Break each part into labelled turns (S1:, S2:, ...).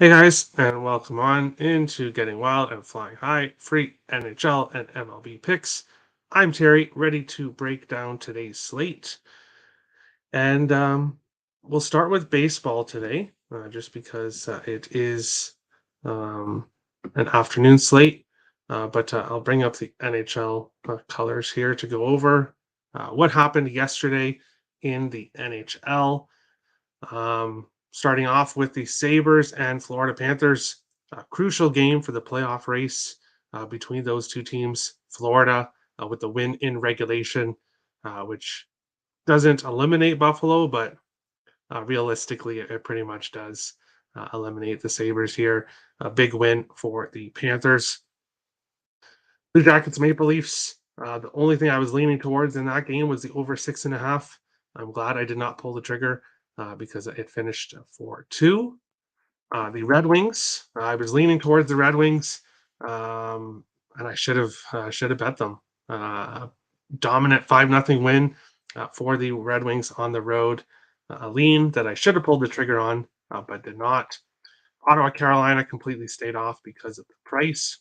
S1: Hey guys, and welcome on into Getting Wild and Flying High, free NHL and MLB picks. I'm Terry, ready to break down today's slate. And we'll start with baseball today, just because it is um, an afternoon slate. But I'll bring up the NHL colors here to go over what happened yesterday in the NHL. Starting off with the Sabres and Florida Panthers, a crucial game for the playoff race between those two teams. Florida with the win in regulation, which doesn't eliminate Buffalo, but realistically, it pretty much does eliminate the Sabres here. A big win for the Panthers. Blue Jackets, Maple Leafs. The only thing I was leaning towards in that game was the over 6.5. I'm glad I did not pull the trigger because it finished 4-2. The Red Wings. I was leaning towards the Red Wings, and I should have bet them. Dominant 5-0 win for the Red Wings on the road. A lean that I should have pulled the trigger on, but did not. Ottawa, Carolina completely stayed off because of the price.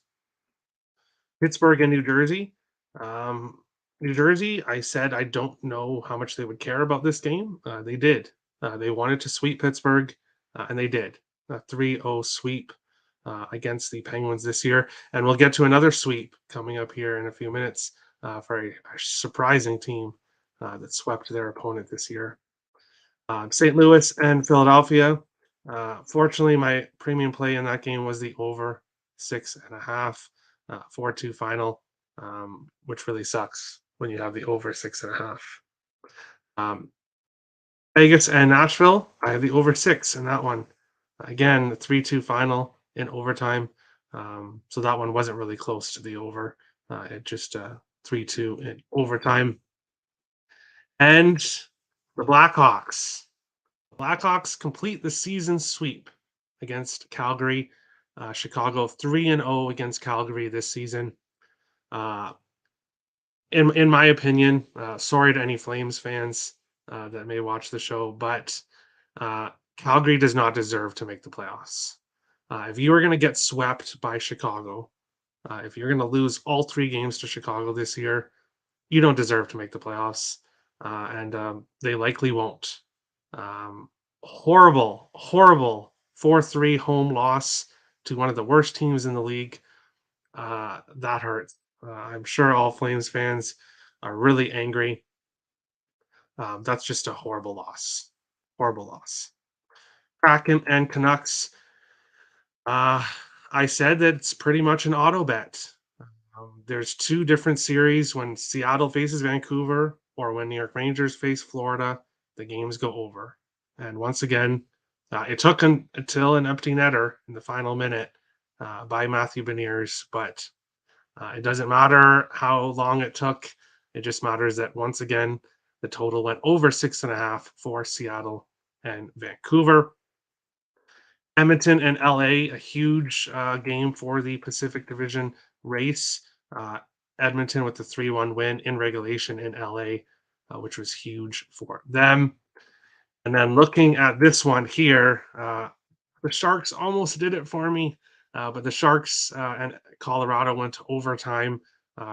S1: Pittsburgh and New Jersey. New Jersey, I said I don't know how much they would care about this game. They did. They wanted to sweep Pittsburgh, and they did. A 3-0 sweep against the Penguins this year. And we'll get to another sweep coming up here in a few minutes for a surprising team that swept their opponent this year. St. Louis and Philadelphia. Fortunately, my premium play in that game was the over 6.5, 4-2 final, which really sucks when you have the over 6.5. Vegas and Nashville, I have the over 6 in that one. Again, the 3-2 final in overtime. So that one wasn't really close to the over. It just 3-2 in overtime. And the Blackhawks. Blackhawks complete the season sweep against Calgary. Chicago 3-0 against Calgary this season. In my opinion, sorry to any Flames fans that may watch the show, but Calgary does not deserve to make the playoffs. If you are going to get swept by Chicago, if you're going to lose all 3 games to Chicago this year, you don't deserve to make the playoffs, and they likely won't. Horrible 4-3 home loss to one of the worst teams in the league. That hurts. I'm sure all Flames fans are really angry. That's just a horrible loss. Horrible loss. Kraken and Canucks. I said that it's pretty much an auto bet. There's 2 different series when Seattle faces Vancouver or when New York Rangers face Florida. The games go over. And once again, it took until an empty netter in the final minute by Matthew Beniers, but it doesn't matter how long it took. It just matters that once again, the total went over 6.5 for Seattle and Vancouver. Edmonton and LA, a huge game for the Pacific Division race. Edmonton with the 3-1 win in regulation in LA, which was huge for them. And then looking at this one here, the Sharks almost did it for me, but the Sharks and Colorado went to overtime.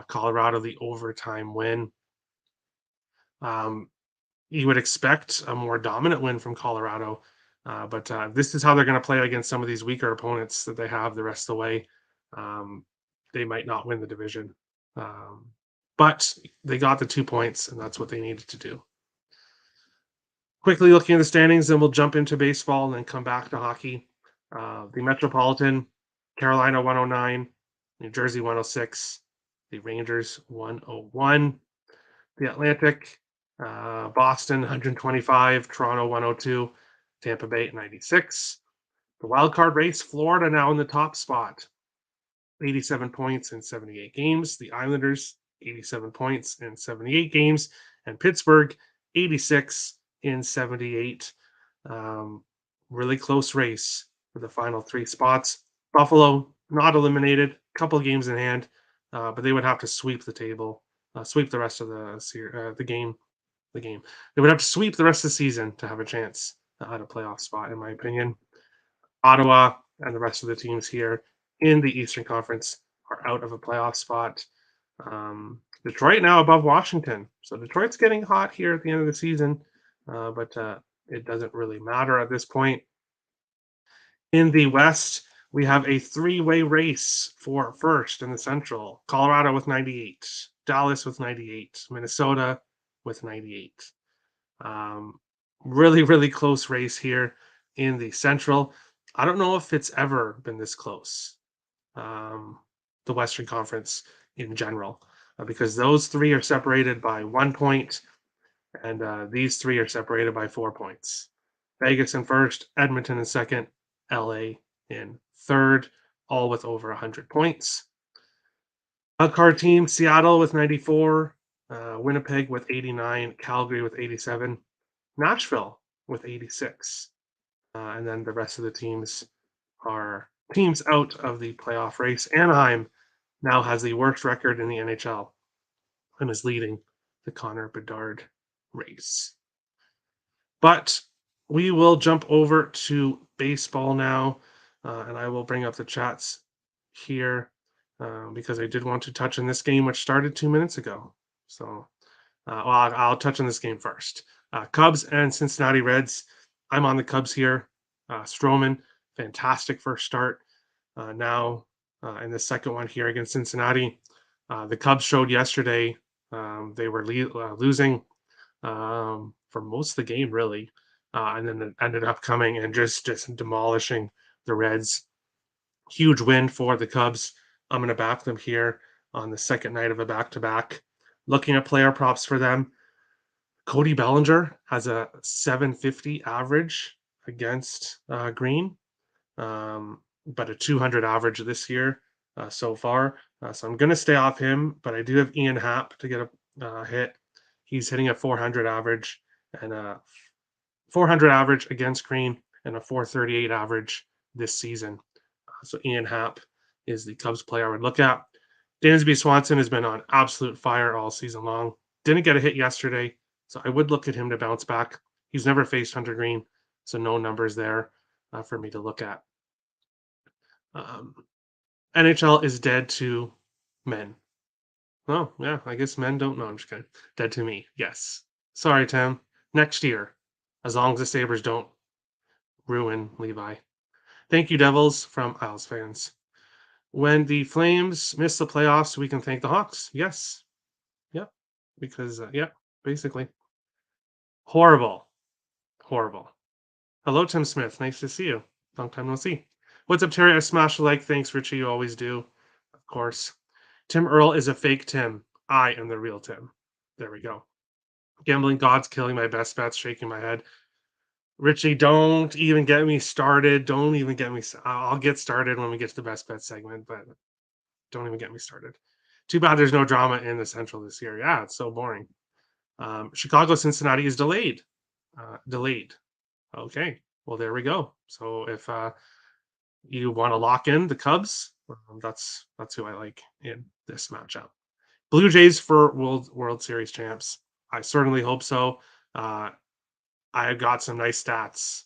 S1: Colorado, the overtime win. You would expect a more dominant win from Colorado, but this is how they're going to play against some of these weaker opponents that they have the rest of the way. They might not win the division, but they got the 2 points, and that's what they needed to do. Quickly looking at the standings, then we'll jump into baseball and then come back to hockey. The Metropolitan, Carolina 109, New Jersey 106, the Rangers 101, the Atlantic, Boston 125, Toronto 102, Tampa Bay 96. The wild card race, Florida now in the top spot, 87 points in 78 games. The Islanders 87 points in 78 games, and Pittsburgh 86 in 78. Really close race for the final 3 spots. Buffalo not eliminated, a couple games in hand, but they would have to sweep the table, sweep the rest of the game. They would have to sweep the rest of the season to have a chance at a playoff spot, in my opinion. Ottawa and the rest of the teams here in the Eastern Conference are out of a playoff spot. Detroit now above Washington. So Detroit's getting hot here at the end of the season, but it doesn't really matter at this point. In the West, we have a three-way race for first in the Central. Colorado with 98, Dallas with 98, Minnesota with 98. Um, really, really close race here in the Central. I don't know if it's ever been this close, the Western Conference in general, because those three are separated by 1 point, and these three are separated by 4 points. Vegas in first, Edmonton in second, LA in third, all with over 100 points. Wildcard team, Seattle with 94, Winnipeg with 89, Calgary with 87, Nashville with 86. And then the rest of the teams are teams out of the playoff race. Anaheim now has the worst record in the NHL and is leading the Connor Bedard race. But we will jump over to baseball now, and I will bring up the chats here because I did want to touch on this game, which started 2 minutes ago. So I'll touch on this game first. Cubs and Cincinnati Reds. I'm on the Cubs here. Stroman, fantastic first start. Now in the second one here against Cincinnati, the Cubs showed yesterday they were losing for most of the game, really, and then it ended up coming and just demolishing the Reds. Huge win for the Cubs. I'm going to back them here on the second night of a back-to-back. Looking at player props for them, Cody Bellinger has a 750 average against Green, but a 200 average this year so far. So I'm going to stay off him, but I do have Ian Happ to get a hit. He's hitting a 400 average and a 400 average against Green and a 438 average this season. So Ian Happ is the Cubs player I would look at. Dansby Swanson has been on absolute fire all season long. Didn't get a hit yesterday, so I would look at him to bounce back. He's never faced Hunter Green, so no numbers there for me to look at. NHL is dead to men. Oh, yeah, I guess men don't know. I'm just kidding. Dead to me, yes. Sorry, Tim. Next year, as long as the Sabres don't ruin Levi. Thank you, Devils, from Isles fans. When the Flames miss the playoffs, we can thank the Hawks. Yes. Yep. Because, basically. Horrible. Horrible. Hello, Tim Smith. Nice to see you. Long time no see. What's up, Terry? I smash a like. Thanks, Richie. You always do. Of course. Tim Earl is a fake Tim. I am the real Tim. There we go. Gambling God's killing my best bets, shaking my head. Richie, don't even get me started. Don't even get me. I'll get started when we get to the best bet segment, but don't even get me started. Too bad there's no drama in the Central this year. Yeah, it's so boring. Chicago Cincinnati is delayed. Delayed. Okay, well there we go. So if you want to lock in the Cubs, that's who I like in this matchup. Blue Jays for World Series champs. I certainly hope so. I got some nice stats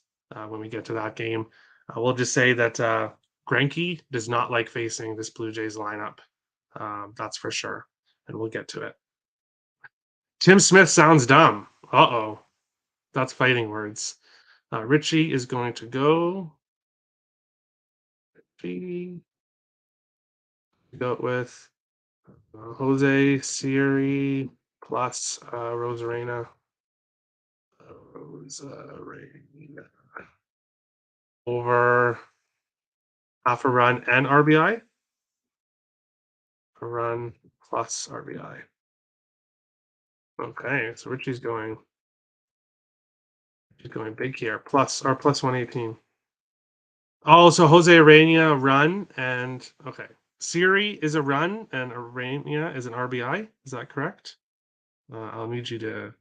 S1: when we get to that game. We'll just say that Greinke does not like facing this Blue Jays lineup. That's for sure. And we'll get to it. Tim Smith sounds dumb. Uh-oh. That's fighting words. Richie is going to go. Go with Jose Siri plus Rosarena. Rosarena. Over half a run and RBI. A run plus RBI. Okay, so Richie's going big here. Plus 118. Oh, so Jose Arena run and okay. Siri is a run and Arena is an RBI. Is that correct? I'll need you to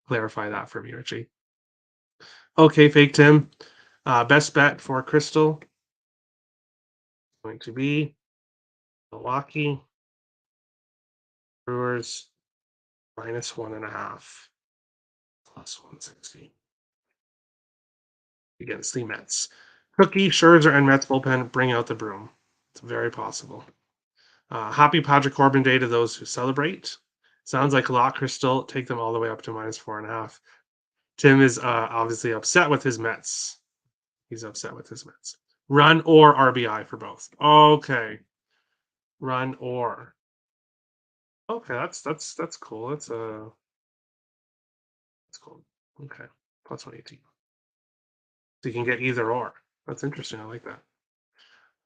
S1: clarify that for me, Richie. Okay, fake Tim. Best bet for Crystal going to be Milwaukee Brewers -1.5 plus 160 against the Mets. Cookie, Scherzer, and Mets bullpen bring out the broom. It's very possible. Happy Patrick Corbin Day to those who celebrate. Sounds like a lot, Crystal. Take them all the way up to -4.5. Tim is obviously upset with his Mets. He's upset with his Mets. Run or RBI for both. Okay. Run or. Okay, that's cool. That's cool. Okay. +118. So you can get either or. That's interesting. I like that.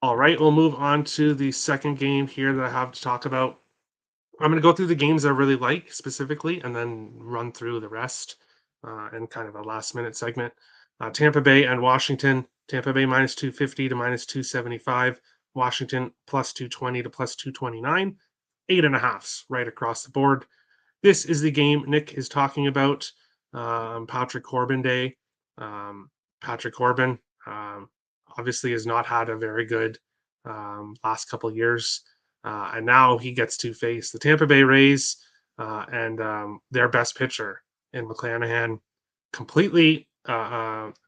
S1: All right, we'll move on to the second game here that I have to talk about. I'm going to go through the games I really like specifically and then run through the rest in kind of a last minute segment. Tampa Bay and Washington. Tampa Bay -250 to -275. Washington +220 to +229. 8.5s right across the board. This is the game Nick is talking about. Patrick Corbin Day. Patrick Corbin obviously has not had a very good last couple years. And now he gets to face the Tampa Bay Rays and their best pitcher in McClanahan. Completely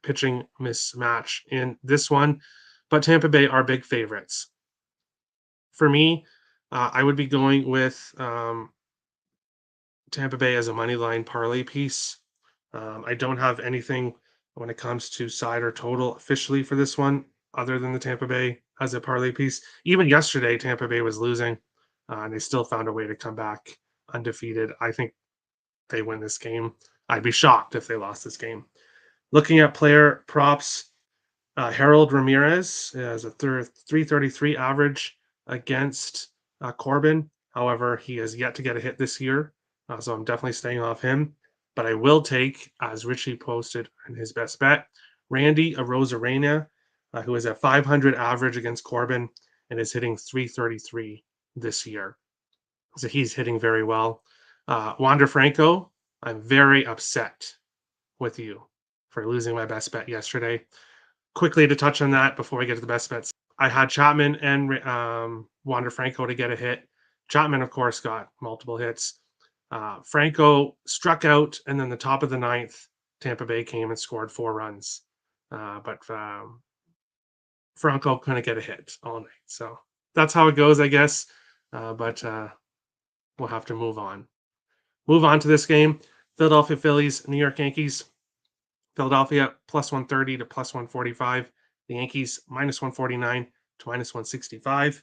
S1: pitching mismatch in this one, but Tampa Bay are big favorites. For me, I would be going with Tampa Bay as a money line parlay piece. I don't have anything when it comes to side or total officially for this one, other than the Tampa Bay as a parlay piece. Even yesterday, Tampa Bay was losing, and they still found a way to come back undefeated. I think they win this game. I'd be shocked if they lost this game. Looking at player props, Harold Ramirez has a 333 average against Corbin. However, he has yet to get a hit this year, so I'm definitely staying off him. But I will take, as Richie posted in his best bet, Randy Arozarena, who is at 500 average against Corbin and is hitting 333 this year. So he's hitting very well. Wander Franco, I'm very upset with you for losing my best bet yesterday. Quickly to touch on that before we get to the best bets, I had Chapman and Wander Franco to get a hit. Chapman, of course, got multiple hits. Franco struck out, and then the top of the ninth, Tampa Bay came and scored 4 runs. But Franco couldn't get a hit all night. So that's how it goes, I guess. But we'll have to move on. Move on to this game. Philadelphia Phillies, New York Yankees. Philadelphia +130 to +145. The Yankees -149 to -165.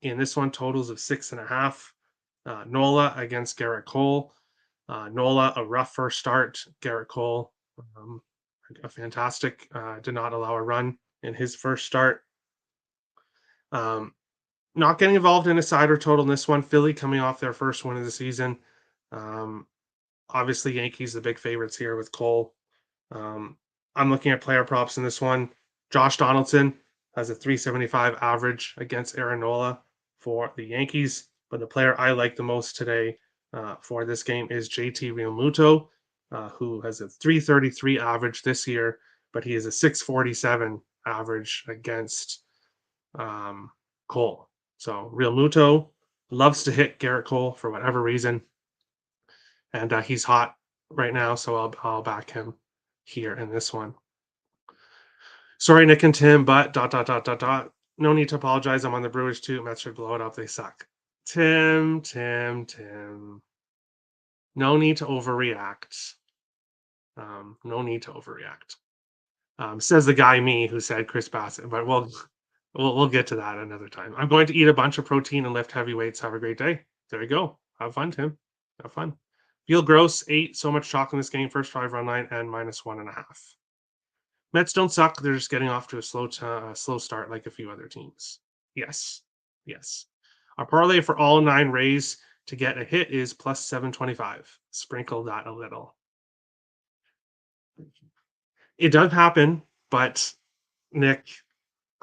S1: In this one, totals of 6.5. Nola against Garrett Cole. Nola, a rough first start. Garrett Cole, a fantastic, did not allow a run in his first start. Not getting involved in a side or total in this one. Philly coming off their first win of the season. Obviously, Yankees the big favorites here with Cole. I'm looking at player props in this one. Josh Donaldson has a 375 average against Aaron Nola for the Yankees. But the player I like the most today for this game is JT Realmuto, who has a 333 average this year, but he has a 647 average against Cole. So Realmuto loves to hit Garrett Cole for whatever reason, and he's hot right now, so I'll back him here in this one. Sorry, Nick and Tim, but ... No need to apologize. I'm on the Brewers too. Mets should blow it up. They suck. Tim. No need to overreact. No need to overreact. Says the guy me who said Chris Bassett, but we'll get to that another time. I'm going to eat a bunch of protein and lift heavy weights. Have a great day. There you go. Have fun, Tim. Have fun. Feel gross. 8. So much chalk in this game. First 5 run line and -1.5. Mets don't suck. They're just getting off to a slow start like a few other teams. Yes. Our parlay for all 9 Rays to get a hit is +725. Sprinkle that a little. It does happen, but Nick,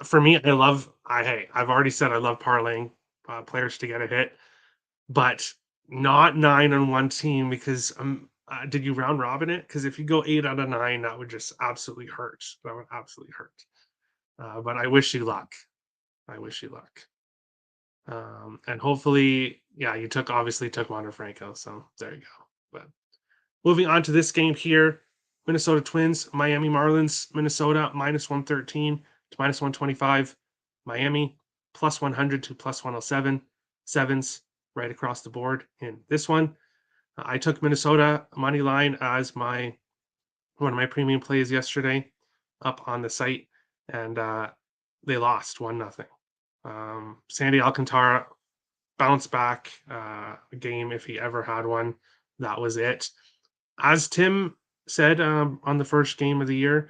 S1: for me, I've already said I love parlaying players to get a hit, but not 9 on one team because did you round robin it? Because if you go 8 out of 9, that would just absolutely hurt. That would absolutely hurt. But I wish you luck. And hopefully, yeah, you obviously took Wander Franco, so there you go. But moving on to this game here, Minnesota Twins, Miami Marlins, Minnesota -113 to minus 125. Miami plus 100 to plus 107. Sevens right across the board in this one. I took Minnesota money line as one of my premium plays yesterday up on the site, and they lost 1-0. Sandy Alcantara bounce back game if he ever had one. That was it. As Tim said on the first game of the year,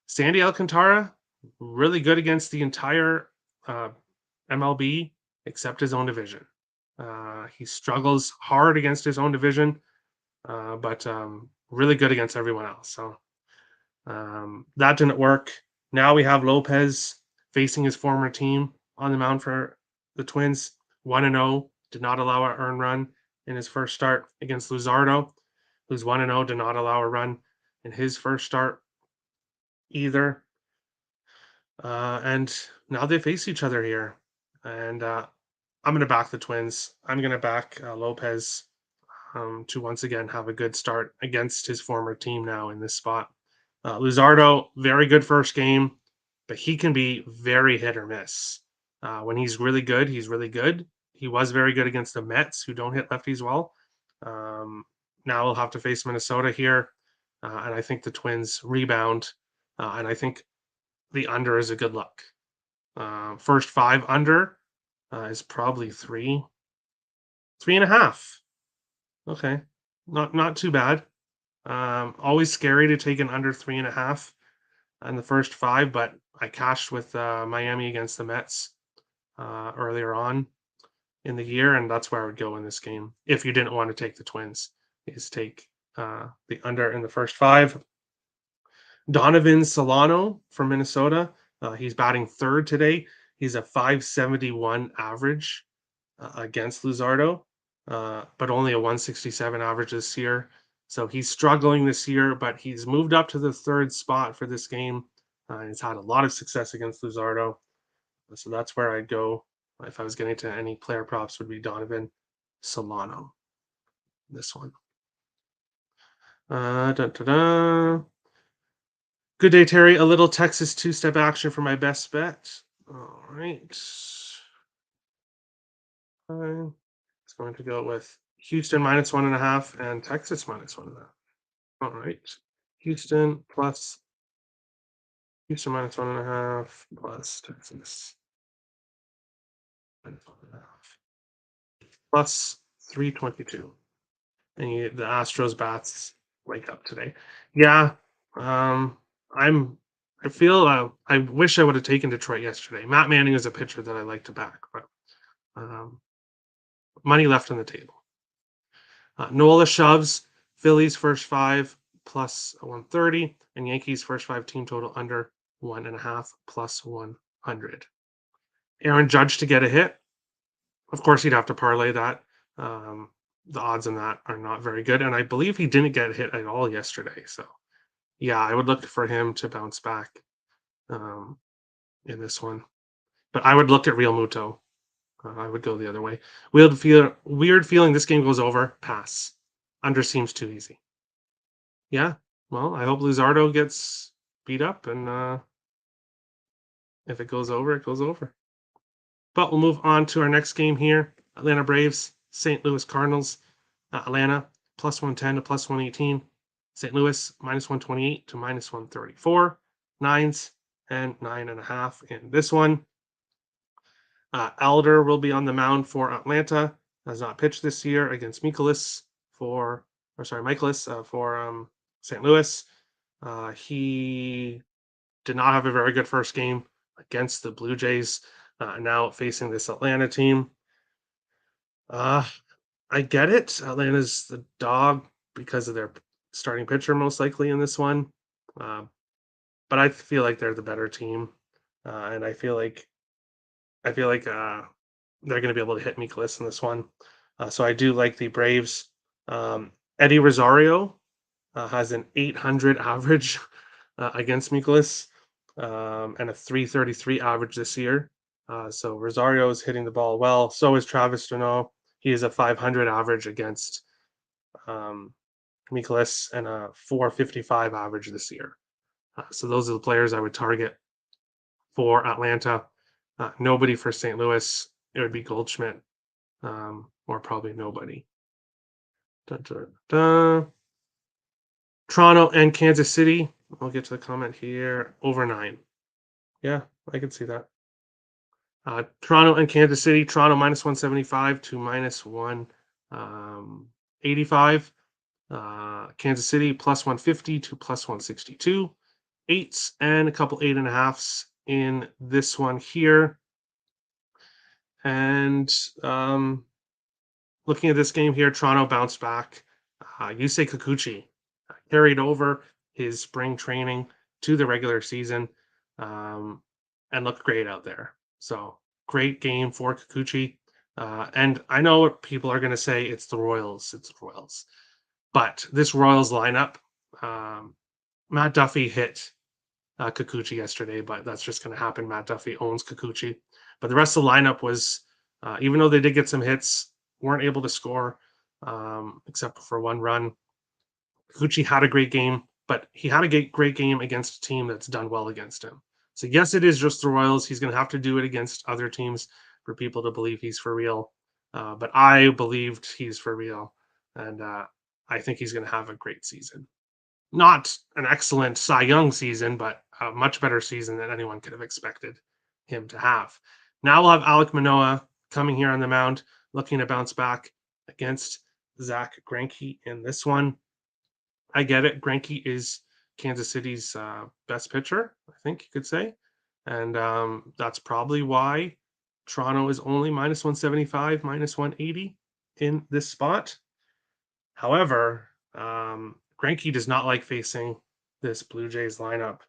S1: Sandy Alcantara really good against the entire MLB except his own division. He struggles hard against his own division, but really good against everyone else. So that didn't work. Now we have Lopez facing his former team on the mound for the Twins. 1-0, did not allow an earned run in his first start against Luzardo, who's 1-0, did not allow a run in his first start either. And now they face each other here. And I'm going to back the Twins. I'm going to back Lopez to once again have a good start against his former team now in this spot. Luzardo, very good first game, but he can be very hit or miss. When he's really good, he's really good. He was very good against the Mets, who don't hit lefties well. Now we'll have to face Minnesota here, and I think the Twins rebound, and I think the under is a good look. First 5 under is probably 3.5. Okay, not too bad. Always scary to take an under 3.5 in the first 5, but I cashed with Miami against the Mets earlier on in the year, and that's where I would go in this game. If you didn't want to take the Twins, is take the under in the first 5. Donovan Solano from Minnesota. He's batting third today. He's a 571 average against Luzardo, but only a 167 average this year. So he's struggling this year, but he's moved up to the third spot for this game. He's had a lot of success against Luzardo. So that's where I'd go if I was getting to any player props, would be Donovan Solano. This one. Good day, Terry. A little Texas two-step action for my best bet. All right. It's going to go with Houston minus 1.5 and Texas minus 1.5. All right. Houston minus 1.5 plus Texas minus 1.5 plus 322. And the Astros bats wake up today. Yeah. I feel I wish I would have taken Detroit yesterday. Matt Manning is a pitcher that I like to back, but money left on the table. Nola shoves Phillies first 5 plus 130, and Yankees first 5 team total under 1.5 plus 100. Aaron Judge to get a hit. Of course, he'd have to parlay that. The odds on that are not very good, and I believe he didn't get hit at all yesterday. So, yeah, I would look for him to bounce back in this one. But I would look at Real Muto. I would go the other way. Weird feeling this game goes over. Pass. Under seems too easy. Yeah. Well, I hope Luzardo gets beat up, and if it goes over, it goes over. But we'll move on to our next game here. Atlanta Braves, St. Louis Cardinals. Atlanta plus 110 to plus 118. St. Louis minus 128 to minus 134. 9s and 9.5 in this one. Elder will be on the mound for Atlanta. Has not pitched this year against Michaelis for St. Louis. He did not have a very good first game against the Blue Jays. Now facing this Atlanta team. I get it. Atlanta's the dog because of their starting pitcher, most likely in this one. But I feel like they're the better team, and I feel like they're going to be able to hit Michaelis in this one. So I do like the Braves. Eddie Rosario has an 800 average against Michaelis and a 333 average this year. So Rosario is hitting the ball well. So is Travis Deneau. He is a 500 average against Michaelis and a 455 average this year. So those are the players I would target for Atlanta. Nobody for St. Louis. It would be Goldschmidt, or probably nobody. Dun, dun, dun. Toronto and Kansas City. I'll get to the comment here. Over 9. Yeah, I can see that. Toronto and Kansas City. Toronto minus 175 to minus 185. Kansas City plus 150 to plus 162. 8s and a couple 8.5s in this one here. And looking at this game here, Toronto bounced back. Yusei Kikuchi carried over his spring training to the regular season, and looked great out there. So great game for Kikuchi. And I know what people are going to say, it's the Royals. It's the Royals. But this Royals lineup, Matt Duffy hit Kikuchi yesterday, but that's just going to happen. Matt Duffy owns Kikuchi. But the rest of the lineup was, even though they did get some hits, weren't able to score except for one run. Kikuchi had a great game, but he had a great game against a team that's done well against him. So yes, it is just the Royals. He's going to have to do it against other teams for people to believe he's for real. But I believed he's for real, and I think he's going to have a great season. Not an excellent Cy Young season, but a much better season than anyone could have expected him to have. Now we'll have Alek Manoah coming here on the mound, looking to bounce back against Zach Greinke in this one. I get it. Greinke is Kansas City's best pitcher, I think you could say. And that's probably why Toronto is only minus 175, minus 180 in this spot. However, Greinke does not like facing this Blue Jays lineup.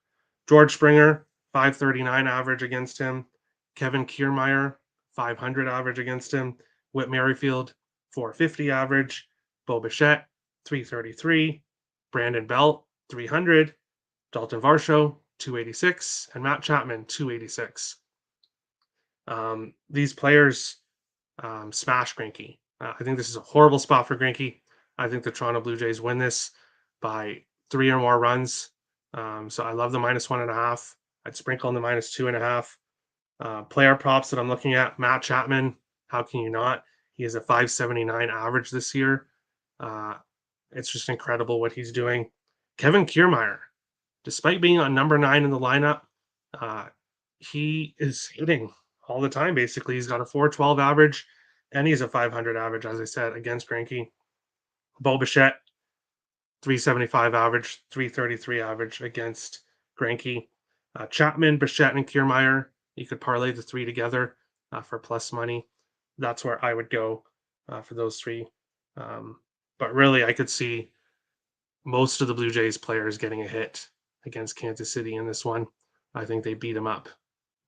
S1: George Springer, 539 average against him. Kevin Kiermaier, 500 average against him. Whit Merrifield, 450 average. Bo Bichette, 333. Brandon Belt, 300. Dalton Varsho, 286. And Matt Chapman, 286. These players smash Greinke. I think this is a horrible spot for Greinke. I think the Toronto Blue Jays win this by 3 or more runs. So I love the minus 1.5. I'd sprinkle in the minus 2.5. Player props that I'm looking at, Matt Chapman. How can you not? He has a 579 average this year. It's just incredible what he's doing. Kevin Kiermaier, despite being on number 9 in the lineup, he is hitting all the time, basically. He's got a 412 average, and he's a 500 average, as I said, against Greinke. Bo Bichette, 375 average, 333 average against Greinke. Chapman, Bichette, and Kiermaier, you could parlay the 3 together for plus money. That's where I would go for those 3. But really, I could see most of the Blue Jays players getting a hit against Kansas City in this one. I think they beat him up.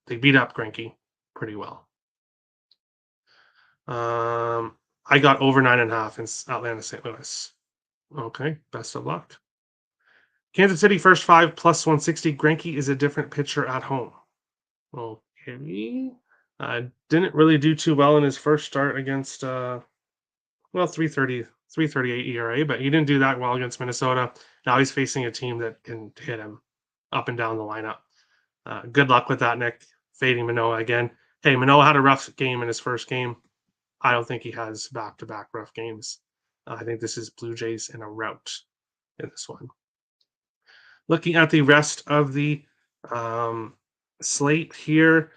S1: They beat up Greinke pretty well. I got over 9.5 in Atlanta, St. Louis. Okay, best of luck. Kansas City first 5 plus 160. Greinke is a different pitcher at home. Okay. Didn't really do too well in his first start against 338 ERA, but he didn't do that well against Minnesota. Now he's facing a team that can hit him up and down the lineup. Good luck with that, Nick. Fading Manoah again. Hey, Manoah had a rough game in his first game. I don't think he has back-to-back rough games. I think this is Blue Jays in a rout in this one. Looking at the rest of the slate here,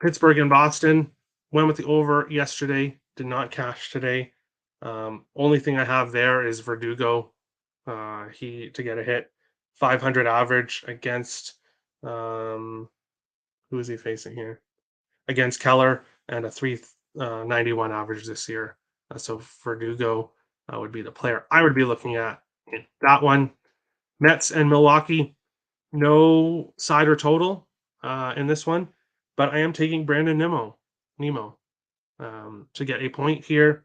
S1: Pittsburgh and Boston went with the over yesterday, did not cash today. Only thing I have there is Verdugo. He to get a hit, 500 average against who is he facing here? Against Keller, and a 391 average this year. So Verdugo would be the player I would be looking at in that one. Mets and Milwaukee, no side or total in this one, but I am taking Brandon Nemo to get a point here,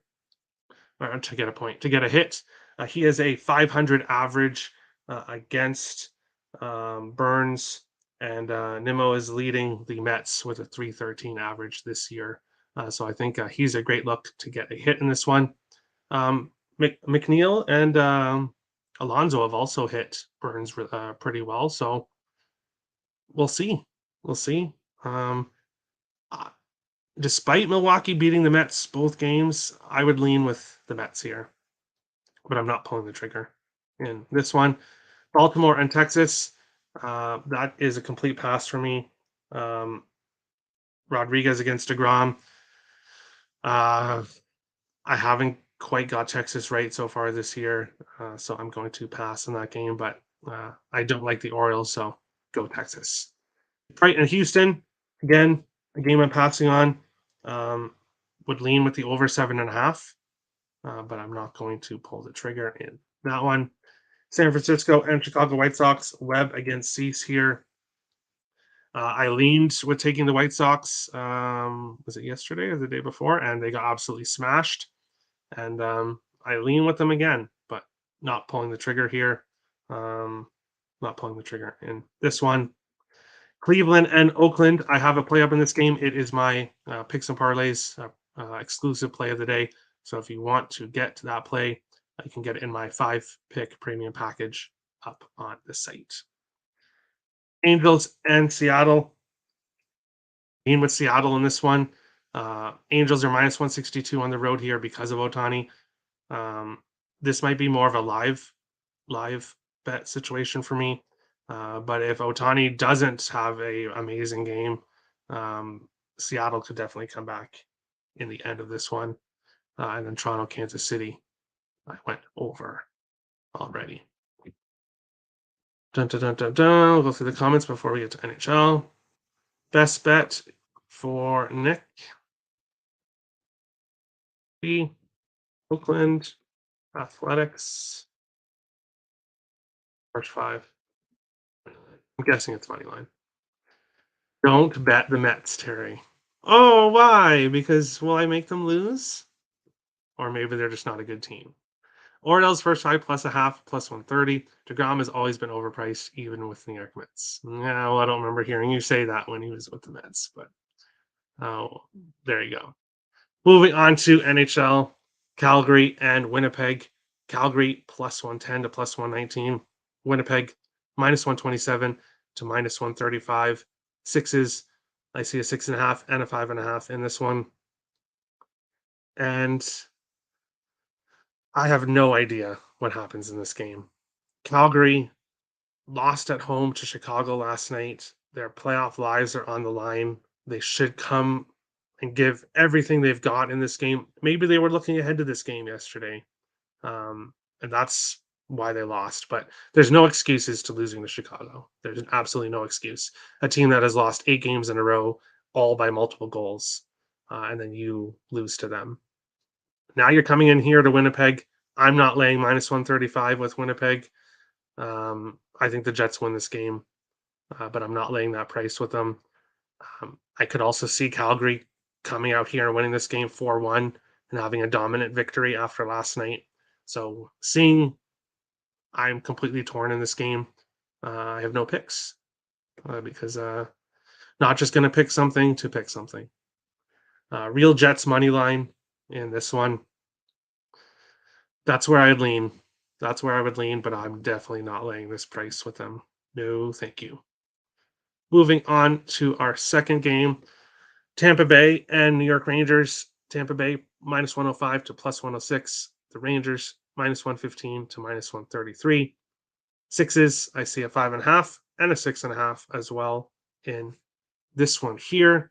S1: or to get a hit. He has a 500 average against Burns, and Nimmo is leading the Mets with a 313 average this year. So I think he's a great look to get a hit in this one. McNeil and Alonso have also hit Burns pretty well, so we'll see. We'll see. Uh, Despite Milwaukee beating the Mets both games, I would lean with the Mets here, but I'm not pulling the trigger in this one. Baltimore and Texas, that is a complete pass for me. Um, Rodriguez against DeGrom. Uh, I haven't quite got Texas right so far this year, so I'm going to pass in that game. But I don't like the Orioles, so go Texas. Detroit and Houston, again, a game I'm passing on. Um, would lean with the over 7.5, but I'm not going to pull the trigger in that one. San Francisco and Chicago White Sox, Webb against Cease here. I leaned with taking the White Sox. Was it yesterday or the day before? And they got absolutely smashed. And I lean with them again, but not pulling the trigger here. Um, not pulling the trigger in this one. Cleveland and Oakland. I have a play up in this game. It is my picks and parlays exclusive play of the day. So if you want to get to that play, I can get it in my 5-pick premium package up on the site. Angels and Seattle. In with Seattle in this one. Angels are minus 162 on the road here because of Otani. This might be more of a live bet situation for me. But if Otani doesn't have a amazing game, Seattle could definitely come back in the end of this one. And then Toronto, Kansas City, I went over already. Dun, dun, dun, dun, dun. We'll go through the comments before we get to NHL. Best bet for Nick. Oakland Athletics. First 5. I'm guessing it's money line. Don't bet the Mets, Terry. Oh, why? Because will I make them lose? Or maybe they're just not a good team. Orioles first 5 plus a half plus 130. DeGrom has always been overpriced, even with New York Mets. Yeah, well, I don't remember hearing you say that when he was with the Mets, but oh, there you go. Moving on to NHL, Calgary and Winnipeg. Calgary plus 110 to plus 119. Winnipeg minus 127 to minus 135. Sixes. I see a 6.5 and a 5.5 in this one. And I have no idea what happens in this game. Calgary lost at home to Chicago last night. Their playoff lives are on the line. They should come and give everything they've got in this game. Maybe they were looking ahead to this game yesterday, and that's why they lost. But there's no excuses to losing to Chicago. There's absolutely no excuse. A team that has lost 8 games in a row, all by multiple goals, and then you lose to them. Now you're coming in here to Winnipeg. I'm not laying minus 135 with Winnipeg. I think the Jets win this game, but I'm not laying that price with them. I could also see Calgary coming out here and winning this game 4-1 and having a dominant victory after last night. So I'm completely torn in this game. I have no picks because not just going to pick something to pick something. Real Jets money line in this one. That's where I'd lean. That's where I would lean, but I'm definitely not laying this price with them. No, thank you. Moving on to our second game, Tampa Bay and New York Rangers. Tampa Bay minus 105 to plus 106. The Rangers minus 115 to minus 133. Sixes, I see a 5.5 and a 6.5 as well in this one here.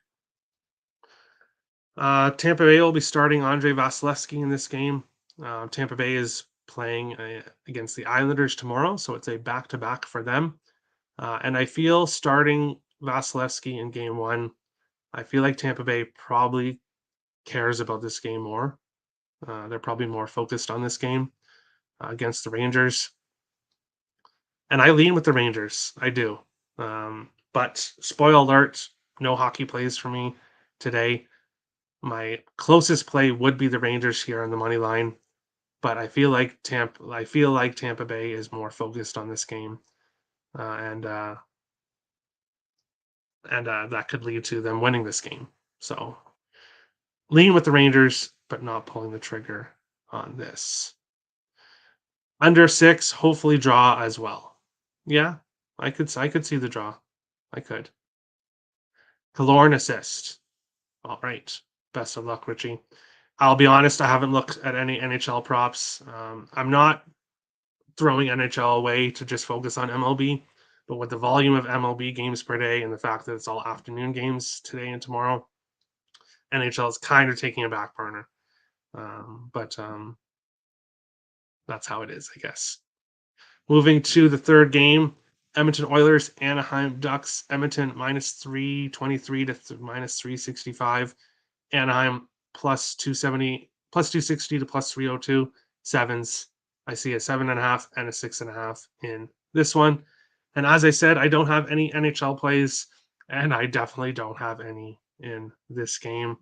S1: Tampa Bay will be starting Andre Vasilevsky in this game. Tampa Bay is playing against the Islanders tomorrow, so it's a back-to-back for them. And I feel starting Vasilevsky in game 1, I feel like Tampa Bay probably cares about this game more. They're probably more focused on this game against the Rangers. And I lean with the Rangers. I do. But spoiler alert, no hockey plays for me today. My closest play would be the Rangers here on the money line, but I feel like Tampa Bay is more focused on this game, and that could lead to them winning this game. So lean with the Rangers, but not pulling the trigger on this. Under 6, hopefully draw as well. Yeah, I could see the draw. I could. Killorn assist. All right. Best of luck, Richie. I'll be honest, I haven't looked at any NHL props. I'm not throwing NHL away to just focus on MLB, but with the volume of MLB games per day and the fact that it's all afternoon games today and tomorrow, NHL is kind of taking a back burner. But that's how it is, I guess. Moving to the third game, Edmonton Oilers, Anaheim Ducks. Edmonton minus 323 to minus 365. Anaheim plus 270, plus 260 to plus 302. Sevens. I see a 7.5 and a 6.5 in this one. And as I said, I don't have any NHL plays, and I definitely don't have any in this game.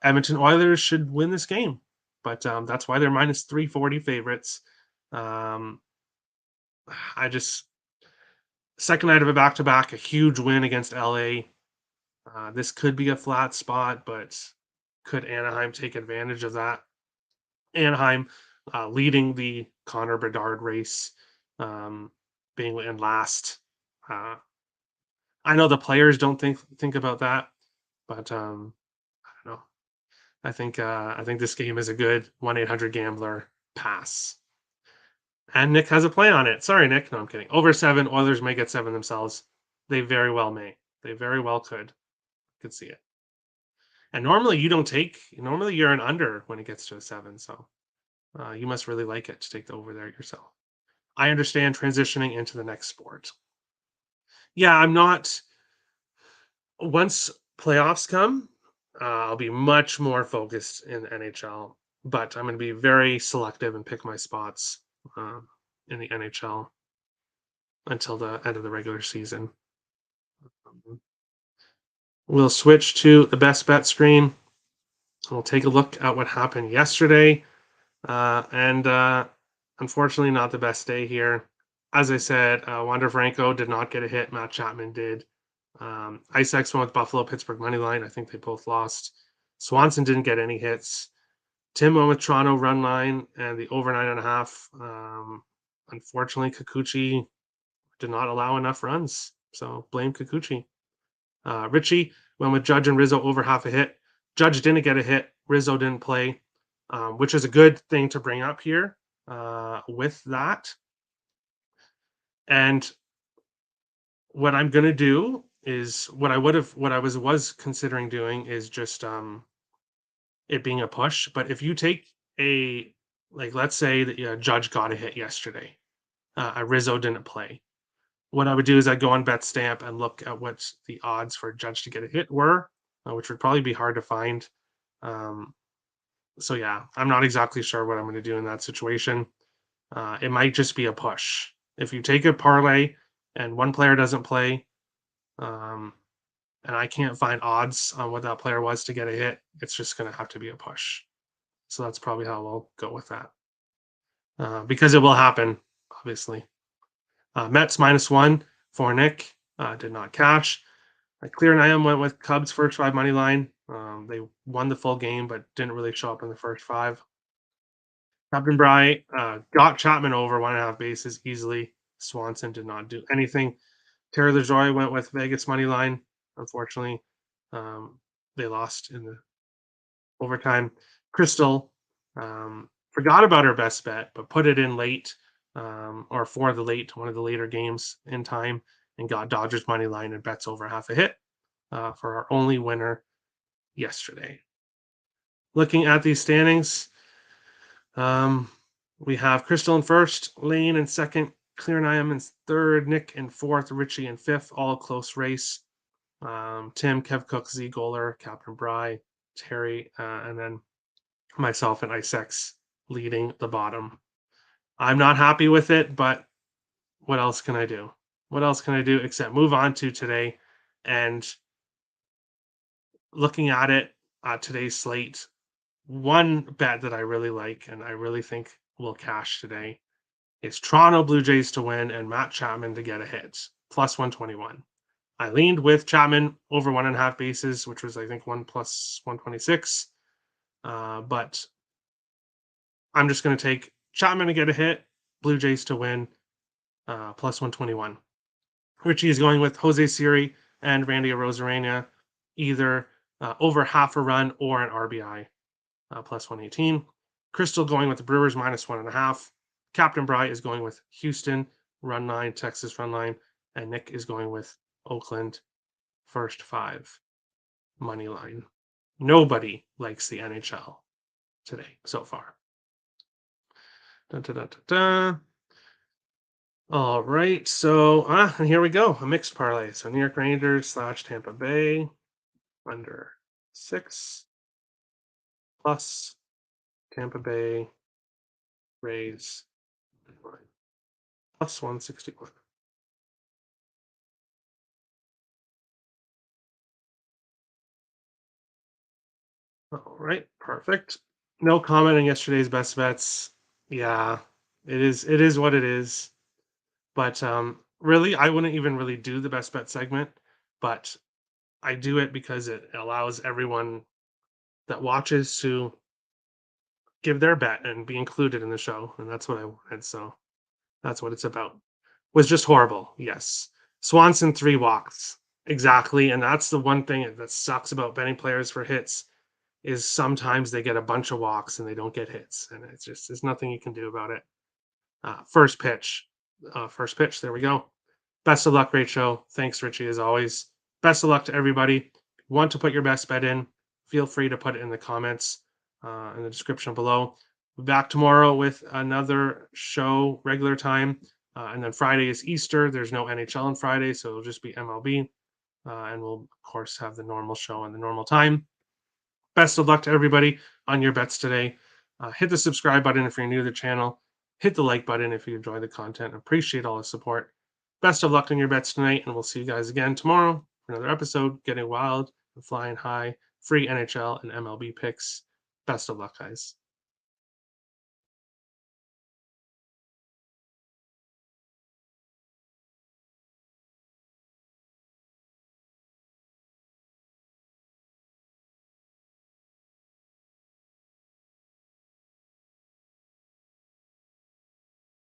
S1: Edmonton Oilers should win this game, but that's why they're minus 340 favorites. I just second night of a back-to-back, a huge win against LA. This could be a flat spot, but could Anaheim take advantage of that? Anaheim leading the Connor Bedard race, being in last. I know the players don't think about that, but I don't know. I think this game is a good 1-800-GAMBLER pass. And Nick has a play on it. Sorry, Nick. No, I'm kidding. Over 7. Oilers may get 7 themselves. They very well may. They very well could. Could see it. And normally you don't take. Normally you're an under when it gets to a 7. So you must really like it to take the over there yourself. I understand transitioning into the next sport. Yeah, I'm not. Once playoffs come, I'll be much more focused in the NHL. But I'm going to be very selective and pick my spots in the NHL until the end of the regular season. We'll switch to the best bet screen. We'll take a look at what happened yesterday. And unfortunately, not the best day here. As I said, Wander Franco did not get a hit. Matt Chapman did. Icex went with Buffalo, Pittsburgh money line. I think they both lost. Swanson didn't get any hits. Tim went with Toronto run line and the over 9.5. Unfortunately, Kikuchi did not allow enough runs, so blame Kikuchi. Richie went with Judge and Rizzo over half a hit. Judge didn't get a hit. Rizzo didn't play, which is a good thing to bring up here with that. And what I'm going to do is what I was considering doing is just it being a push. But if you take let's say that Judge got a hit yesterday, Rizzo didn't play. What I would do is I'd go on BetStamp and look at what the odds for Judge to get a hit were, which would probably be hard to find. So yeah, I'm not exactly sure what I'm going to do in that situation. It might just be a push. If you take a parlay and one player doesn't play, and I can't find odds on what that player was to get a hit, it's just going to have to be a push. So that's probably how we'll go with that. Because it will happen, obviously. Mets -1 for Nick. Did not cash. Clear and IM went with Cubs first 5 money line. They won the full game, but didn't really show up in the first 5. Captain Bry got Chapman over 1.5 bases easily. Swanson did not do anything. Terry LaJoie went with Vegas money line. Unfortunately, they lost in the overtime. Crystal forgot about her best bet, but put it in late or for one of the later games in time, and got Dodgers money line and bets over half a hit for our only winner yesterday. Looking at these standings, we have Crystal in first, Lane in second, Clear and I am in third, Nick in fourth, Richie in fifth, all close race. Tim, Kev Cook, Z Goler, Captain Bry, Terry, and then myself and Icex leading the bottom. I'm not happy with it, but what else can I do? What else can I do except move on to today? And looking at it, today's slate, one bet that I really like and I really think will cash today is Toronto Blue Jays to win and Matt Chapman to get a hit, plus 121. I leaned with Chapman over 1.5 bases, which was, I think, 1 plus 126. But I'm just going to take Chapman to get a hit, Blue Jays to win, plus 121. Richie is going with Jose Siri and Randy Arozarena, either over half a run or an RBI, plus 118. Crystal going with the Brewers minus 1.5. Captain Bry is going with Houston run line, Texas run line, and Nick is going with Oakland first 5 money line. Nobody likes the NHL today so far. Dun, dun, dun, dun, dun. All right, so and here we go, a mixed parlay. So New York Rangers / Tampa Bay under 6 plus Tampa Bay Rays plus 161. All right, perfect. No comment on yesterday's best bets. Yeah, it is what it is. But really, I wouldn't even really do the best bet segment, but I do it because it allows everyone that watches to give their bet and be included in the show, and that's what I wanted. So that's what it's about. Was just horrible. Yes, Swanson 3 walks exactly, and that's the one thing that sucks about betting players for hits is sometimes they get a bunch of walks and they don't get hits, and it's just there's nothing you can do about it. First pitch, There we go. Best of luck, great show. Thanks, Richie, as always. Best of luck to everybody. If you want to put your best bet in, feel free to put it in the comments in the description below. We'll be back tomorrow with another show, regular time. And then Friday is Easter. There's no NHL on Friday, so it'll just be MLB. And we'll, of course, have the normal show on the normal time. Best of luck to everybody on your bets today. Hit the subscribe button if you're new to the channel. Hit the like button if you enjoy the content. Appreciate all the support. Best of luck on your bets tonight, and we'll see you guys again tomorrow for another episode, getting wild and flying high, free NHL and MLB picks. Best of luck, guys.